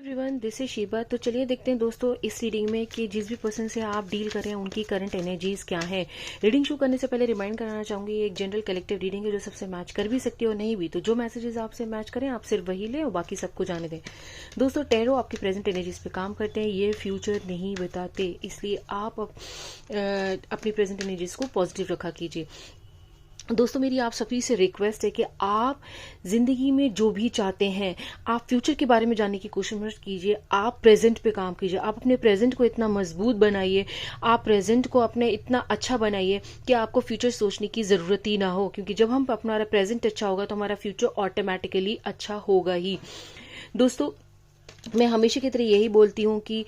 Everyone, this is Shiva. तो चलिए देखते हैं दोस्तों इस रीडिंग में कि जिस भी पर्सन से आप डील कर रहे हैं उनकी करंट एनर्जीज क्या है। रीडिंग शुरू करने से पहले रिमाइंड कराना चाहूंगी, ये एक जनरल कलेक्टिव रीडिंग है जो सबसे मैच कर भी सकती है और नहीं भी। तो जो मैसेजेस आपसे मैच करें आप सिर्फ वही लें और बाकी सबको जाने दें। दोस्तों, टैरो आपकी प्रेजेंट एनर्जीज पे काम करते हैं, ये फ्यूचर नहीं बताते, इसलिए आप अपनी प्रेजेंट एनर्जीज को पॉजिटिव रखा कीजिए। दोस्तों, मेरी आप सभी से रिक्वेस्ट है कि आप जिंदगी में जो भी चाहते हैं, आप फ्यूचर के बारे में जानने की कोशिश मत कीजिए, आप प्रेजेंट पे काम कीजिए। आप अपने प्रेजेंट को इतना मजबूत बनाइए, आप प्रेजेंट को अपने इतना अच्छा बनाइए कि आपको फ्यूचर सोचने की जरूरत ही ना हो, क्योंकि जब हम हमारा प्रेजेंट अच्छा होगा तो हमारा फ्यूचर ऑटोमेटिकली अच्छा होगा ही। दोस्तों, मैं हमेशा की तरह यही बोलती हूँ कि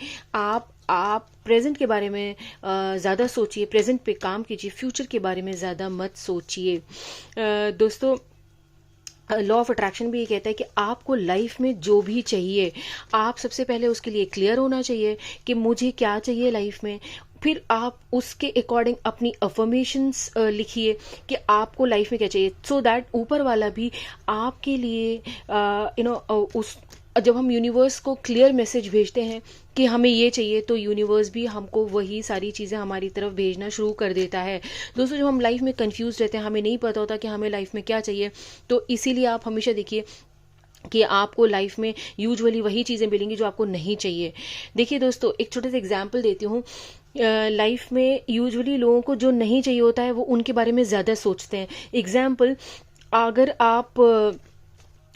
आप प्रेजेंट के बारे में ज़्यादा सोचिए, प्रेजेंट पे काम कीजिए, फ्यूचर के बारे में ज़्यादा मत सोचिए। दोस्तों, लॉ ऑफ अट्रैक्शन भी ये कहता है कि आपको लाइफ में जो भी चाहिए, आप सबसे पहले उसके लिए क्लियर होना चाहिए कि मुझे क्या चाहिए लाइफ में। फिर आप उसके अकॉर्डिंग अपनी अफर्मेशंस लिखिए कि आपको लाइफ में क्या चाहिए, सो दैट ऊपर वाला भी आपके लिए उस जब हम यूनिवर्स को क्लियर मैसेज भेजते हैं कि हमें ये चाहिए, तो यूनिवर्स भी हमको वही सारी चीज़ें हमारी तरफ भेजना शुरू कर देता है। दोस्तों, जब हम लाइफ में कंफ्यूज रहते हैं, हमें नहीं पता होता कि हमें लाइफ में क्या चाहिए, तो इसीलिए आप हमेशा देखिए कि आपको लाइफ में यूजुअली वही चीज़ें मिलेंगी जो आपको नहीं चाहिए। देखिए दोस्तों, एक छोटे से एग्जाम्पल देती हूँ। लाइफ में यूजुअली लोगों को जो नहीं चाहिए होता है वो उनके बारे में ज़्यादा सोचते हैं। एग्जाम्पल, अगर आप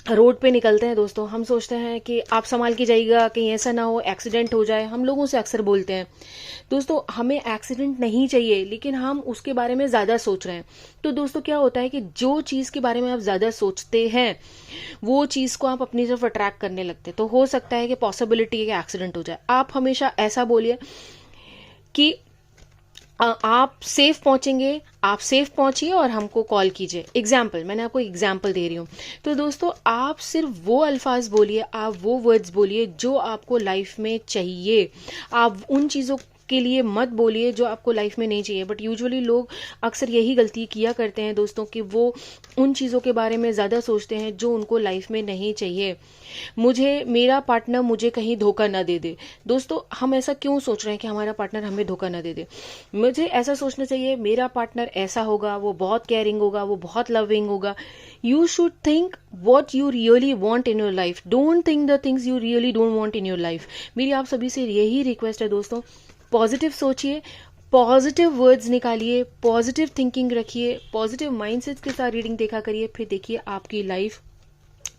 रोड पे निकलते हैं दोस्तों, हम सोचते हैं कि आप संभाल के जाइएगा, कहीं ऐसा ना हो एक्सीडेंट हो जाए। हम लोगों से अक्सर बोलते हैं। दोस्तों, हमें एक्सीडेंट नहीं चाहिए, लेकिन हम उसके बारे में ज़्यादा सोच रहे हैं। तो दोस्तों, क्या होता है कि जो चीज़ के बारे में आप ज़्यादा सोचते हैं वो चीज़ को आप अपनी तरफ अट्रैक्ट करने लगते हैं। तो हो सकता है कि पॉसिबिलिटी है कि एक्सीडेंट हो जाए। आप हमेशा ऐसा बोलिए कि आप सेफ पहुंचेंगे, आप सेफ पहुंचिए और हमको कॉल कीजिए। एग्जाम्पल, मैंने आपको एग्जाम्पल दे रही हूँ। तो दोस्तों, आप सिर्फ वो अल्फाज बोलिए, आप वो वर्ड्स बोलिए जो आपको लाइफ में चाहिए। आप उन चीज़ों के लिए मत बोलिए जो आपको लाइफ में नहीं चाहिए। बट यूजुअली लोग अक्सर यही गलती किया करते हैं दोस्तों, कि वो उन चीज़ों के बारे में ज़्यादा सोचते हैं जो उनको लाइफ में नहीं चाहिए। मेरा पार्टनर मुझे कहीं धोखा ना दे दे। दोस्तों, हम ऐसा क्यों सोच रहे हैं कि हमारा पार्टनर हमें धोखा ना दे दे? मुझे ऐसा सोचना चाहिए, मेरा पार्टनर ऐसा होगा, वो बहुत केयरिंग होगा, वो बहुत लविंग होगा। You should think what you really want in your life, don't think the things you really don't want in your life. मेरी आप सभी से यही रिक्वेस्ट है दोस्तों, पॉजिटिव सोचिए, पॉजिटिव वर्ड्स निकालिए, पॉजिटिव थिंकिंग रखिए, पॉजिटिव माइंडसेट के साथ रीडिंग देखा करिए, फिर देखिए आपकी लाइफ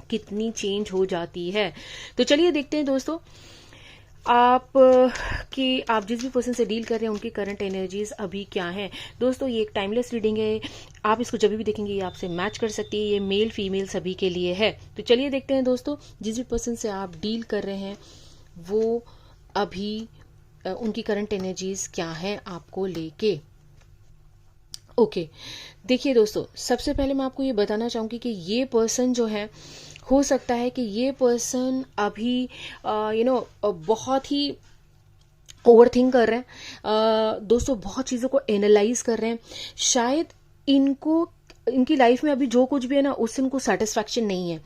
कितनी चेंज हो जाती है। तो चलिए देखते हैं दोस्तों आप जिस भी पर्सन से डील कर रहे हैं उनकी करंट एनर्जीज अभी क्या हैं। दोस्तों, ये एक टाइमलेस रीडिंग है, आप इसको जब भी देखेंगे ये आपसे मैच कर सकती है। ये मेल फीमेल सभी के लिए है। तो चलिए देखते हैं दोस्तों, जिस भी पर्सन से आप डील कर रहे हैं वो अभी उनकी करंट एनर्जीज क्या है आपको लेके। ओके, देखिए दोस्तों, सबसे पहले मैं आपको ये बताना चाहूंगी कि ये पर्सन जो है, हो सकता है कि ये पर्सन अभी बहुत ही ओवर थिंक कर रहे हैं। दोस्तों, बहुत चीज़ों को एनालाइज कर रहे हैं। शायद इनकी लाइफ में अभी जो कुछ भी है ना, उससे इनको सेटिस्फैक्शन नहीं है।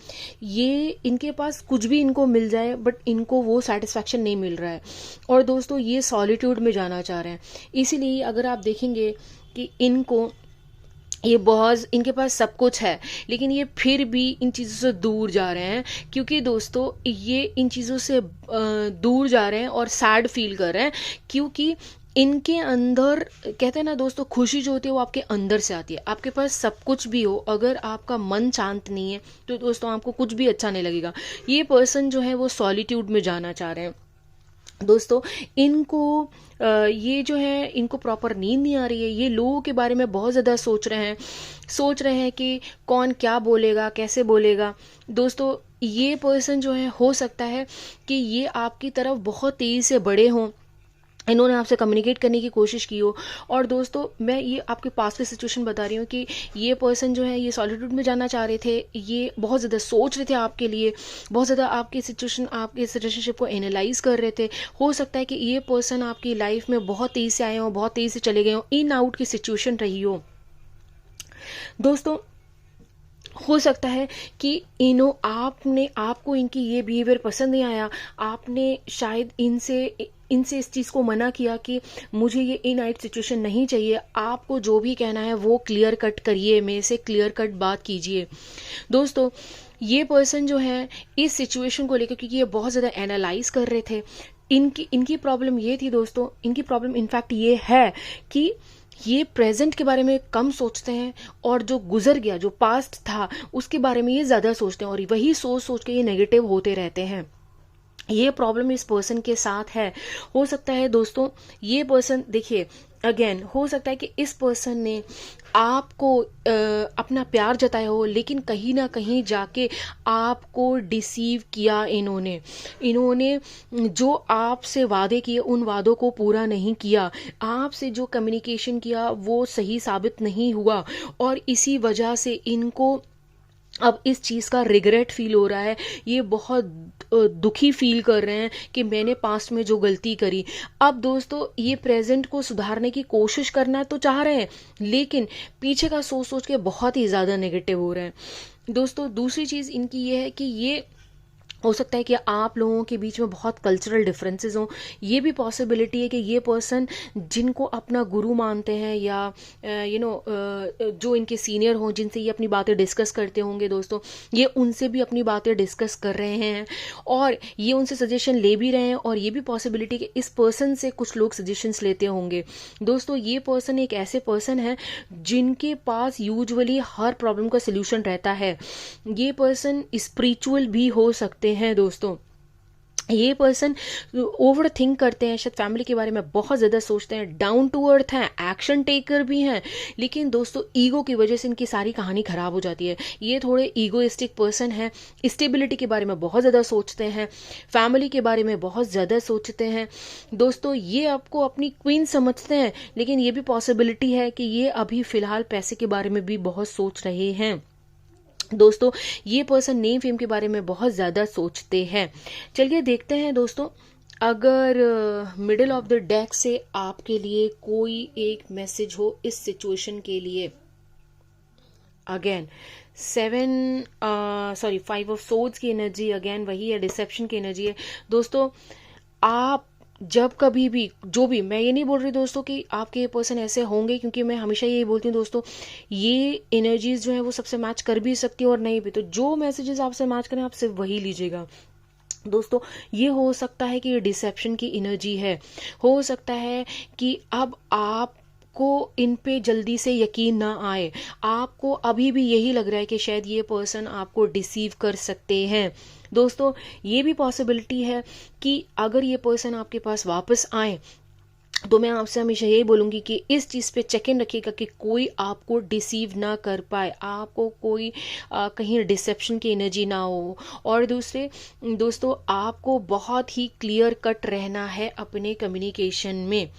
ये इनके पास कुछ भी इनको मिल जाए, बट इनको वो सेटिस्फैक्शन नहीं मिल रहा है। और दोस्तों, ये सॉलिट्यूड में जाना चाह रहे हैं। इसीलिए अगर आप देखेंगे कि इनके पास सब कुछ है, लेकिन ये फिर भी इन चीज़ों से दूर जा रहे हैं, क्योंकि दोस्तों ये इन चीज़ों से दूर जा रहे हैं और सैड फील कर रहे हैं, क्योंकि इनके अंदर, कहते हैं ना दोस्तों, खुशी जो होती है वो आपके अंदर से आती है। आपके पास सब कुछ भी हो, अगर आपका मन शांत नहीं है तो दोस्तों आपको कुछ भी अच्छा नहीं लगेगा। ये पर्सन जो है वो सॉलिट्यूड में जाना चाह रहे हैं। दोस्तों, ये जो है, इनको प्रॉपर नींद नहीं आ रही है। ये लोगों के बारे में बहुत ज़्यादा सोच रहे हैं कि कौन क्या बोलेगा, कैसे बोलेगा। दोस्तों, ये पर्सन जो है, हो सकता है कि ये आपकी तरफ बहुत तेज़ी से बढ़े हों, इन्होंने आपसे कम्युनिकेट करने की कोशिश की हो। और दोस्तों, मैं ये आपके पास की सिचुएशन बता रही हूँ कि ये पर्सन जो है, ये सॉलिट्यूड में जाना चाह रहे थे। ये बहुत ज़्यादा सोच रहे थे आपके लिए, बहुत ज़्यादा आपकी सिचुएशन, आपके रिलेशनशिप को एनालाइज कर रहे थे। हो सकता है कि ये पर्सन आपकी लाइफ में बहुत तेज़ी से आए हो, बहुत तेज़ी से चले गए हो, इन आउट की सिचुएशन रही हो। दोस्तों, हो सकता है कि आपने आपको इनकी ये बिहेवियर पसंद नहीं आया, आपने शायद इनसे इनसे इस चीज़ को मना किया कि मुझे ये इनआइट सिचुएशन नहीं चाहिए। आपको जो भी कहना है वो क्लियर कट करिए, मेरे से क्लियर कट बात कीजिए। दोस्तों, ये पर्सन जो है इस सिचुएशन को लेकर, क्योंकि ये बहुत ज़्यादा एनालाइज कर रहे थे, इनकी इनकी प्रॉब्लम ये थी दोस्तों, इनकी प्रॉब्लम इनफैक्ट ये है कि ये प्रेजेंट के बारे में कम सोचते हैं और जो गुजर गया, जो पास्ट था, उसके बारे में ये ज़्यादा सोचते हैं और वही सोच सोच के ये नेगेटिव होते रहते हैं। ये प्रॉब्लम इस पर्सन के साथ है। हो सकता है दोस्तों, ये पर्सन, देखिए अगेन, हो सकता है कि इस पर्सन ने आपको अपना प्यार जताया हो, लेकिन कहीं ना कहीं जाके आपको डिसीव किया इन्होंने जो आपसे वादे किए उन वादों को पूरा नहीं किया, आपसे जो कम्युनिकेशन किया वो सही साबित नहीं हुआ, और इसी वजह से इनको अब इस चीज़ का रिग्रेट फील हो रहा है। ये बहुत दुखी फील कर रहे हैं कि मैंने पास्ट में जो गलती करी। अब दोस्तों, ये प्रेजेंट को सुधारने की कोशिश करना तो चाह रहे हैं, लेकिन पीछे का सोच सोच के बहुत ही ज़्यादा नेगेटिव हो रहे हैं। दोस्तों, दूसरी चीज़ इनकी ये है कि ये हो सकता है कि आप लोगों के बीच में बहुत कल्चरल डिफरेंसेस हों। ये भी पॉसिबिलिटी है कि ये पर्सन जिनको अपना गुरु मानते हैं या जो इनके सीनियर हों, जिनसे ये अपनी बातें डिस्कस करते होंगे दोस्तों, ये उनसे भी अपनी बातें डिस्कस कर रहे हैं और ये उनसे सजेशन ले भी रहे हैं, और ये भी पॉसिबिलिटी कि इस पर्सन से कुछ लोग सजेशंस लेते होंगे। दोस्तों, ये पर्सन एक ऐसे पर्सन है जिनके पास यूजुअली हर प्रॉब्लम का सल्यूशन रहता है। ये पर्सन स्पिरिचुअल भी हो सकते हैं दोस्तों। ये पर्सन ओवर थिंक करते हैं, शायद फैमिली के बारे में बहुत ज़्यादा सोचते हैं, डाउन टू अर्थ हैं, एक्शन टेकर भी हैं, लेकिन दोस्तों ईगो की वजह से इनकी सारी कहानी खराब हो जाती है। ये थोड़े ईगोइस्टिक पर्सन हैं, स्टेबिलिटी के बारे में बहुत ज़्यादा सोचते हैं, फैमिली के बारे में बहुत ज़्यादा सोचते हैं। दोस्तों, ये आपको अपनी क्वीन समझते हैं, लेकिन ये भी पॉसिबिलिटी है कि ये अभी फ़िलहाल पैसे के बारे में भी बहुत सोच रहे हैं। दोस्तों, ये पर्सन नेम फेम के बारे में बहुत ज़्यादा सोचते हैं। चलिए देखते हैं दोस्तों, अगर मिडिल ऑफ द डेक से आपके लिए कोई एक मैसेज हो इस सिचुएशन के लिए। अगेन 5 ऑफ सोर्ड्स की एनर्जी, अगेन वही है, डिसेप्शन की एनर्जी है। दोस्तों, आप जब कभी भी, जो भी, मैं ये नहीं बोल रही दोस्तों कि आपके पर्सन ऐसे होंगे, क्योंकि मैं हमेशा यही बोलती हूँ दोस्तों, ये एनर्जीज जो है वो सबसे मैच कर भी सकती है और नहीं भी। तो जो मैसेजेस आपसे मैच करें, आप सिर्फ वही लीजिएगा। दोस्तों, ये हो सकता है कि ये डिसेप्शन की एनर्जी है। हो सकता है कि अब आपको इन पे जल्दी से यकीन ना आए, आपको अभी भी यही लग रहा है कि शायद ये पर्सन आपको डिसीव कर सकते हैं। दोस्तों, ये भी पॉसिबिलिटी है कि अगर ये पर्सन आपके पास वापस आए, तो मैं आपसे हमेशा यही बोलूँगी कि इस चीज़ पे चेक इन रखिएगा कि कोई आपको डिसीव ना कर पाए, आपको कोई कहीं डिसेप्शन की एनर्जी ना हो। और दूसरे दोस्तों, आपको बहुत ही क्लियर कट रहना है अपने कम्युनिकेशन में।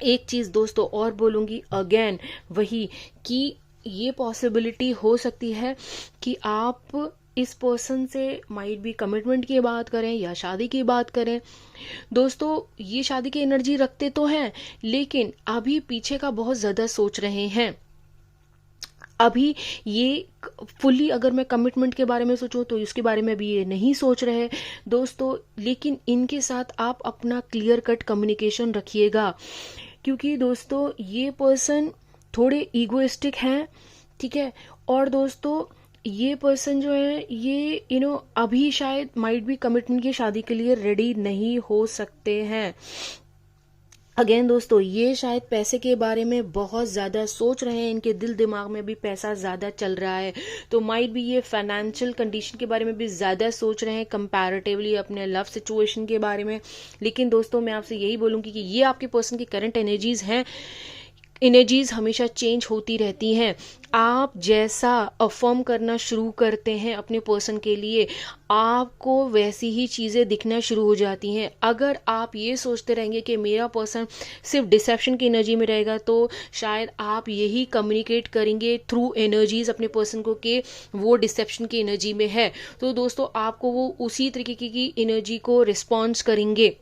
एक चीज़ दोस्तों और बोलूँगी, अगेन वही, कि ये पॉसिबिलिटी हो सकती है कि आप इस पर्सन से माइट भी कमिटमेंट की बात करें या शादी की बात करें। दोस्तों, ये शादी की एनर्जी रखते तो हैं, लेकिन अभी पीछे का बहुत ज़्यादा सोच रहे हैं। अभी ये फुल्ली, अगर मैं कमिटमेंट के बारे में सोचूं तो इसके बारे में भी ये नहीं सोच रहे दोस्तों, लेकिन इनके साथ आप अपना क्लियर कट कम्युनिकेशन रखिएगा, क्योंकि दोस्तों ये पर्सन थोड़े ईगोइस्टिक हैं, ठीक है। और दोस्तों, ये पर्सन जो है ये अभी शायद माइट भी कमिटमेंट की शादी के लिए रेडी नहीं हो सकते हैं। अगेन दोस्तों, ये शायद पैसे के बारे में बहुत ज़्यादा सोच रहे हैं, इनके दिल दिमाग में भी पैसा ज़्यादा चल रहा है, तो माइट भी ये फाइनेंशियल कंडीशन के बारे में भी ज़्यादा सोच रहे हैं कंपैरेटिवली अपने लव सिचुएशन के बारे में। लेकिन दोस्तों, मैं आपसे यही बोलूँगी कि ये आपके पर्सन की करंट एनर्जीज हैं। एनर्जीज हमेशा चेंज होती रहती हैं। आप जैसा अफर्म करना शुरू करते हैं अपने पर्सन के लिए, आपको वैसी ही चीज़ें दिखना शुरू हो जाती हैं। अगर आप ये सोचते रहेंगे कि मेरा पर्सन सिर्फ डिसेप्शन की एनर्जी में रहेगा, तो शायद आप यही कम्युनिकेट करेंगे थ्रू एनर्जीज अपने पर्सन को कि वो डिसेप्शन की एनर्जी में है, तो दोस्तों आपको वो उसी तरीके की एनर्जी को रिस्पॉन्स करेंगे।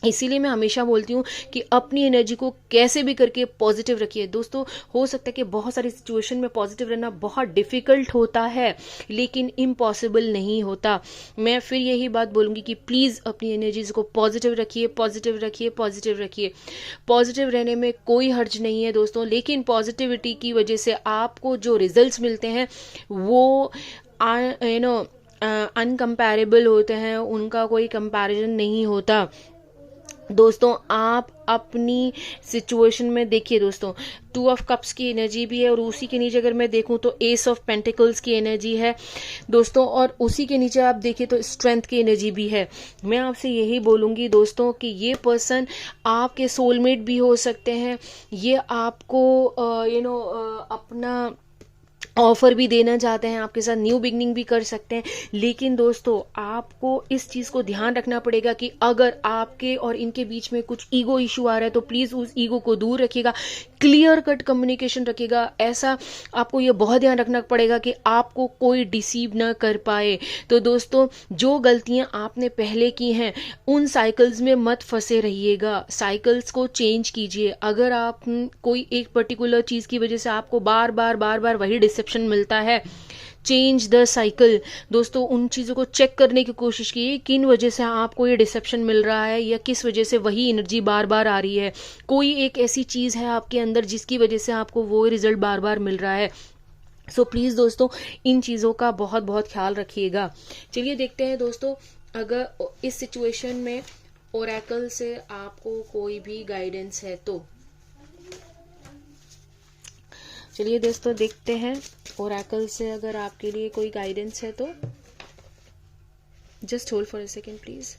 इसीलिए मैं हमेशा बोलती हूँ कि अपनी एनर्जी को कैसे भी करके पॉजिटिव रखिए दोस्तों। हो सकता है कि बहुत सारी सिचुएशन में पॉजिटिव रहना बहुत डिफिकल्ट होता है, लेकिन इम्पॉसिबल नहीं होता। मैं फिर यही बात बोलूँगी कि प्लीज़ अपनी एनर्जीज को पॉजिटिव रखिए, पॉजिटिव रखिए, पॉजिटिव रखिए। पॉजिटिव रहने में कोई हर्ज नहीं है दोस्तों, लेकिन पॉजिटिविटी की वजह से आपको जो रिजल्ट्स मिलते हैं वो अनकम्पैरेबल होते हैं, उनका कोई कंपैरिजन नहीं होता। दोस्तों आप अपनी सिचुएशन में देखिए दोस्तों, 2 ऑफ कप्स की एनर्जी भी है और उसी के नीचे अगर मैं देखूं तो एस ऑफ पेंटिकल्स की एनर्जी है दोस्तों, और उसी के नीचे आप देखिए तो स्ट्रेंथ की एनर्जी भी है। मैं आपसे यही बोलूंगी दोस्तों कि ये पर्सन आपके सोलमेट भी हो सकते हैं, ये आपको अपना ऑफर भी देना चाहते हैं, आपके साथ न्यू बिगनिंग भी कर सकते हैं। लेकिन दोस्तों आपको इस चीज को ध्यान रखना पड़ेगा कि अगर आपके और इनके बीच में कुछ ईगो इशू आ रहा है तो प्लीज उस ईगो को दूर रखिएगा, क्लियर कट कम्युनिकेशन रखिएगा। ऐसा आपको ये बहुत ध्यान रखना पड़ेगा कि आपको कोई डिसीव ना कर पाए। तो दोस्तों जो गलतियां आपने पहले की हैं उन साइकिल्स में मत फंसे रहिएगा, साइकिल्स को चेंज कीजिए। अगर आप कोई एक पर्टिकुलर चीज की वजह से आपको बार बार वही डिसेप्शन मिलता है, चेंज द साइकिल। दोस्तों उन चीजों को चेक करने की कोशिश कीजिए किन वजह से आपको ये डिसेप्शन मिल रहा है या किस वजह से वही एनर्जी बार बार आ रही है। कोई एक ऐसी चीज है आपके अंदर जिसकी वजह से आपको वो रिजल्ट बार बार मिल रहा है। सो प्लीज दोस्तों इन चीजों का बहुत बहुत ख्याल रखिएगा। चलिए देखते हैं दोस्तों, अगर इस सिचुएशन में ओरेकल से आपको कोई भी गाइडेंस है तो चलिए दोस्तों देखते हैं ओरेकल से अगर आपके लिए कोई गाइडेंस है तो। Just hold for a second please.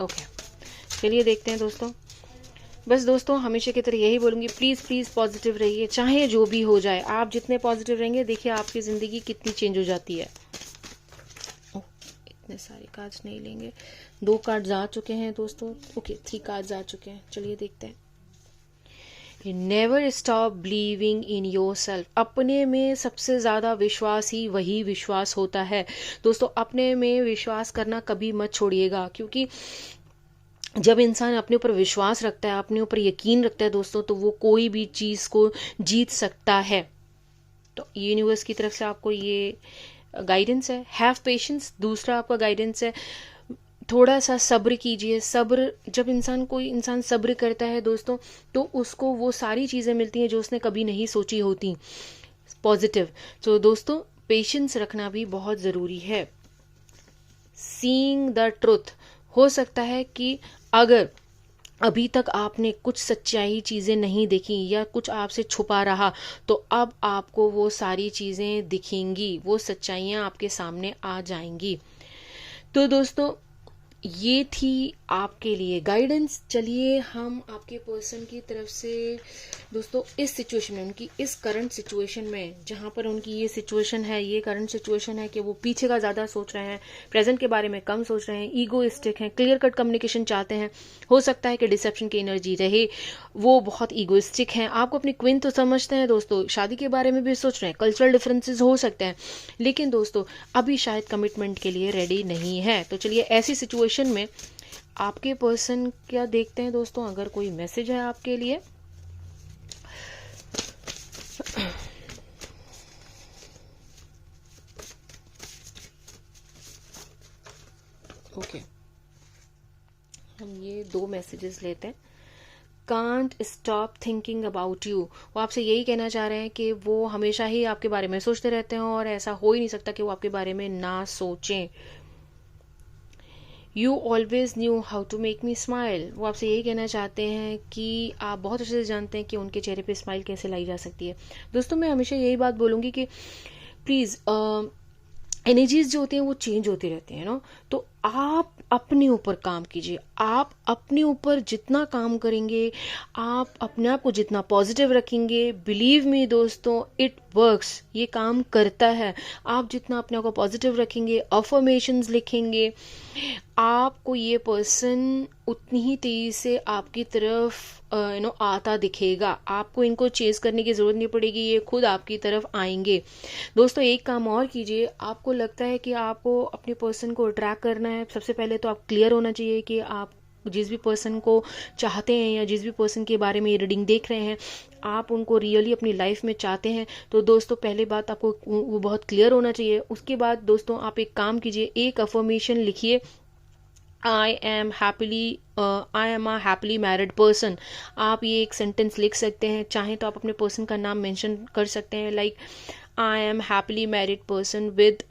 Okay चलिए देखते हैं दोस्तों। बस दोस्तों हमेशा की तरह यही बोलूंगी, प्लीज प्लीज पॉजिटिव रहिए, चाहे जो भी हो जाए। आप जितने पॉजिटिव रहेंगे देखिए आपकी जिंदगी कितनी चेंज हो जाती है। इतने सारे कार्ड्स नहीं लेंगे, 2 कार्ड्स आ चुके हैं दोस्तों। ओके 3 कार्ड्स आ चुके हैं, चलिए देखते हैं। Never stop believing in your self. अपने में सबसे ज्यादा विश्वास ही वही विश्वास होता है दोस्तों। अपने में विश्वास करना कभी मत छोड़िएगा, क्योंकि जब इंसान अपने ऊपर विश्वास रखता है, अपने ऊपर यकीन रखता है दोस्तों, तो वो कोई भी चीज को जीत सकता है। तो यूनिवर्स की तरफ से आपको ये गाइडेंस है, हैव पेशेंस। दूसरा आपका गाइडेंस है थोड़ा सा सब्र कीजिए। सब्र, जब कोई इंसान सब्र करता है दोस्तों तो उसको वो सारी चीजें मिलती हैं जो उसने कभी नहीं सोची होती, पॉजिटिव। तो दोस्तों पेशेंस रखना भी बहुत जरूरी है। सीइंग द ट्रुथ, हो सकता है कि अगर अभी तक आपने कुछ सच्चाई चीजें नहीं देखी या कुछ आपसे छुपा रहा, तो अब आपको वो सारी चीजें दिखेंगी, वो सच्चाइयां आपके सामने आ जाएंगी। तो दोस्तों ये थी आपके लिए गाइडेंस। चलिए हम आपके पर्सन की तरफ से दोस्तों इस सिचुएशन में, उनकी इस करंट सिचुएशन में, जहां पर उनकी ये सिचुएशन है, ये करंट सिचुएशन है कि वो पीछे का ज्यादा सोच रहे हैं, प्रेजेंट के बारे में कम सोच रहे हैं, ईगोइस्टिक हैं, क्लियर कट कम्युनिकेशन चाहते हैं। हो सकता है कि डिसेप्शन की एनर्जी रहे, वो बहुत ईगोइस्टिक हैं। आपको अपनी क्वीन तो समझते हैं दोस्तों, शादी के बारे में भी सोच रहे हैं, कल्चरल डिफरेंसेस हो सकते हैं, लेकिन दोस्तों अभी शायद कमिटमेंट के लिए रेडी नहीं है। तो चलिए ऐसी सिचुएशन में आपके पर्सन क्या देखते हैं दोस्तों, अगर कोई मैसेज है आपके लिए। ओके हम ये 2 मैसेजेस लेते हैं। Can't stop thinking about you, वो आपसे यही कहना चाह रहे हैं कि वो हमेशा ही आपके बारे में सोचते रहते हैं और ऐसा हो ही नहीं सकता कि वो आपके बारे में ना सोचें। You always knew how to make me smile, वो आपसे यही कहना चाहते हैं कि आप बहुत अच्छे से जानते हैं कि उनके चेहरे पे स्माइल कैसे लाई जा सकती है। दोस्तों मैं हमेशा यही बात बोलूंगी कि प्लीज एनर्जीज जो होती हैं वो चेंज होती रहती हैं ना, तो आप अपने ऊपर काम कीजिए, आप अपने ऊपर जितना काम करेंगे, आप अपने आप को जितना पॉजिटिव रखेंगे, बिलीव मी दोस्तों, इट वर्क्स, ये काम करता है। आप जितना अपने आप को पॉजिटिव रखेंगे, अफर्मेशंस लिखेंगे, आपको ये पर्सन उतनी ही तेजी से आपकी तरफ आता दिखेगा। आपको इनको चेज करने की ज़रूरत नहीं पड़ेगी, ये खुद आपकी तरफ आएंगे। दोस्तों एक काम और कीजिए, आपको लगता है कि आपको अपने पर्सन को अट्रैक्ट करना है, सबसे पहले तो आप क्लियर होना चाहिए कि आप जिस भी पर्सन को चाहते हैं या जिस भी पर्सन के बारे में ये रीडिंग देख रहे हैं, आप उनको रियली अपनी लाइफ में चाहते हैं। तो दोस्तों पहले बात आपको वो बहुत क्लियर होना चाहिए। उसके बाद दोस्तों आप एक काम कीजिए, एक अफर्मेशन लिखिए, I am a happily married person. आप ये एक सेंटेंस लिख सकते हैं, चाहे तो आप अपने पर्सन का नाम मेंशन कर सकते हैं, like I am happily married person with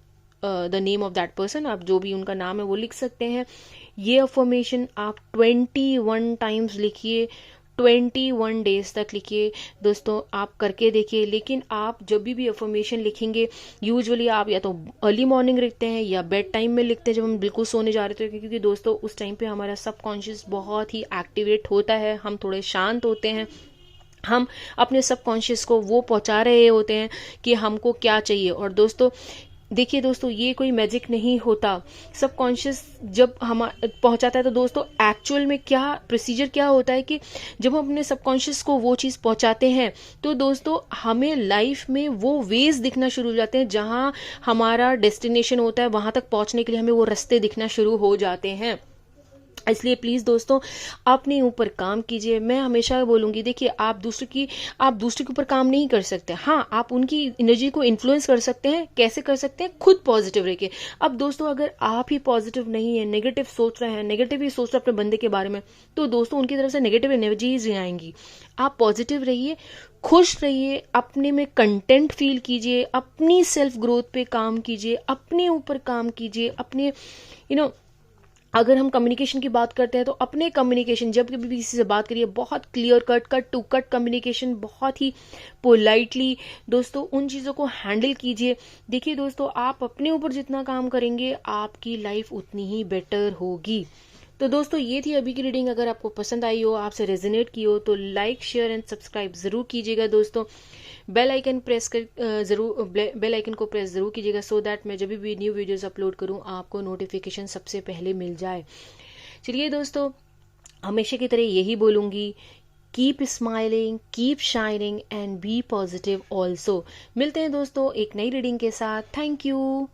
the name of that person. आप जो भी उनका नाम है वो लिख सकते हैं। ये अफर्मेशन आप 21 टाइम्स लिखिए, 21 डेज तक लिखिए। दोस्तों आप करके देखिए। लेकिन आप जब भी अफर्मेशन लिखेंगे, यूजुअली आप या तो अर्ली मॉर्निंग लिखते हैं या बेड टाइम में लिखते हैं, जब हम बिल्कुल सोने जा रहे थे, क्योंकि दोस्तों उस टाइम पे हमारा सबकॉन्शियस बहुत ही एक्टिवेट होता है, हम थोड़े शांत होते हैं, हम अपने सबकॉन्शियस को वो पहुंचा रहे होते हैं कि हमको क्या चाहिए। और दोस्तों देखिए दोस्तों, ये कोई मैजिक नहीं होता। सबकॉन्शियस जब हम पहुंचाता है तो दोस्तों एक्चुअल में क्या प्रोसीजर क्या होता है कि जब हम अपने सबकॉन्शियस को वो चीज़ पहुंचाते हैं तो दोस्तों हमें लाइफ में वो वेज दिखना शुरू हो जाते हैं, जहां हमारा डेस्टिनेशन होता है वहां तक पहुंचने के लिए हमें वो रास्ते दिखना शुरू हो जाते हैं। इसलिए प्लीज़ दोस्तों अपने ऊपर काम कीजिए। मैं हमेशा बोलूँगी, देखिए आप दूसरे के ऊपर काम नहीं कर सकते। हाँ, आप उनकी एनर्जी को इन्फ्लुएंस कर सकते हैं। कैसे कर सकते हैं? खुद पॉजिटिव रहिए। अब दोस्तों अगर आप ही पॉजिटिव नहीं है, नेगेटिव सोच रहे हैं, नेगेटिव ही सोच रहे हैं अपने बंदे के बारे में, तो दोस्तों उनकी तरफ से नेगेटिव एनर्जीज ही आएंगी। आप पॉजिटिव रहिए, खुश रहिए, अपने में कंटेंट फील कीजिए, अपनी सेल्फ ग्रोथ पे काम कीजिए, अपने ऊपर काम कीजिए, अपने अगर हम कम्युनिकेशन की बात करते हैं तो अपने कम्युनिकेशन जब कभी भी किसी से बात करिए, बहुत clear cut to cut communication, बहुत ही पोलाइटली दोस्तों उन चीज़ों को हैंडल कीजिए। देखिए दोस्तों, आप अपने ऊपर जितना काम करेंगे आपकी लाइफ उतनी ही बेटर होगी। तो दोस्तों ये थी अभी की रीडिंग। अगर आपको पसंद आई हो, आपसे रेजोनेट की हो, तो लाइक शेयर एंड सब्सक्राइब जरूर कीजिएगा दोस्तों। बेल आइकन बेल आइकन को प्रेस जरूर कीजिएगा, सो दैट मैं जब भी न्यू वीडियोस अपलोड करूं आपको नोटिफिकेशन सबसे पहले मिल जाए। चलिए दोस्तों, हमेशा की तरह यही बोलूंगी, keep smiling, keep shining and be positive also. मिलते हैं दोस्तों एक नई रीडिंग के साथ। Thank you.